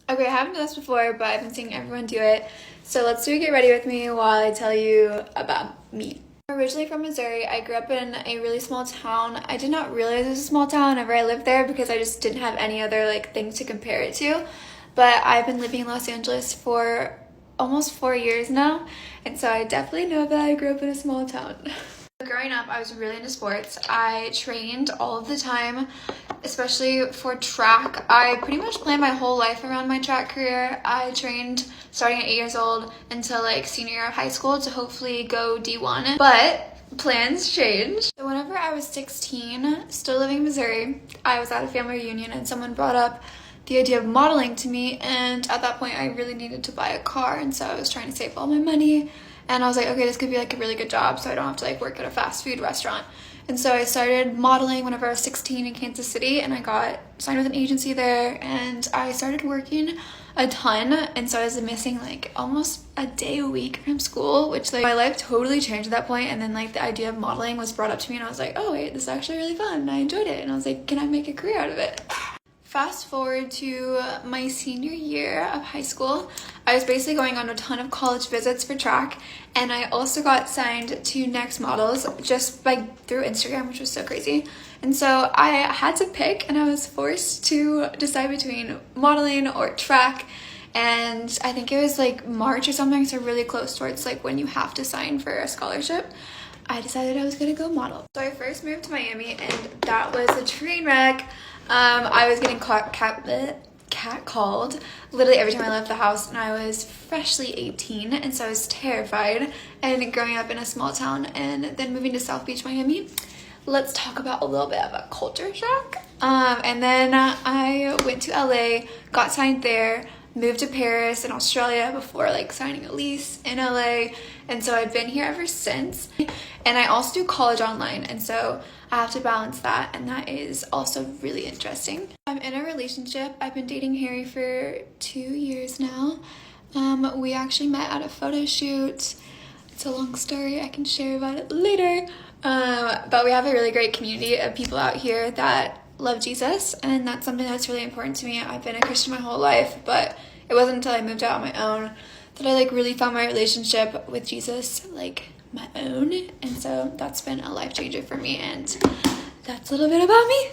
Okay, I haven't done this before, but I've been seeing everyone do it. So let's do a get ready with me while I tell you about me. I'm originally from Missouri. I grew up in a really small town. I did not realize it was a small town whenever I lived there because I just didn't have any other things to compare it to. But I've been living in Los Angeles for almost 4 years now, and so I definitely know that I grew up in a small town. Growing up, I was really into sports. I trained all of the time, especially for track. I pretty much planned my whole life around my track career. I trained starting at 8 years old until senior year of high school to hopefully go D1, but plans changed. So whenever I was 16, still living in Missouri, I was at a family reunion and someone brought up the idea of modeling to me, and at that point I really needed to buy a car, and so I was trying to save all my money. And I was like, okay, this could be a really good job so I don't have to work at a fast food restaurant. And so I started modeling whenever I was 16 in Kansas City, and I got signed with an agency there, and I started working a ton. And so I was missing almost a day a week from school, which my life totally changed at that point. And then the idea of modeling was brought up to me, and I was like, oh wait, this is actually really fun, and I enjoyed it. And I was like, can I make a career out of it? Fast forward to my senior year of high school, I was basically going on a ton of college visits for track, and I also got signed to Next Models just through Instagram, which was so crazy. And so I had to pick, and I was forced to decide between modeling or track. And I think it was March or something, so really close towards when you have to sign for a scholarship. I decided I was gonna go model. So I first moved to Miami, and that was a train wreck. I was getting catcalled literally every time I left the house, and I was freshly 18, and so I was terrified. And growing up in a small town and then moving to South Beach, Miami, let's talk about a little bit of a culture shock. And then I went to LA, got signed there, moved to Paris and Australia before signing a lease in LA, and so I've been here ever since. And I also do college online, and so I have to balance that, and that is also really interesting. I'm in a relationship. I've been dating Harry for 2 years now. We actually met at a photo shoot. It's a long story, I can share about it later. But we have a really great community of people out here that love Jesus, and that's something that's really important to me. I've been a Christian my whole life, but it wasn't until I moved out on my own that I really found my relationship with Jesus my own, and so that's been a life changer for me, and that's a little bit about me.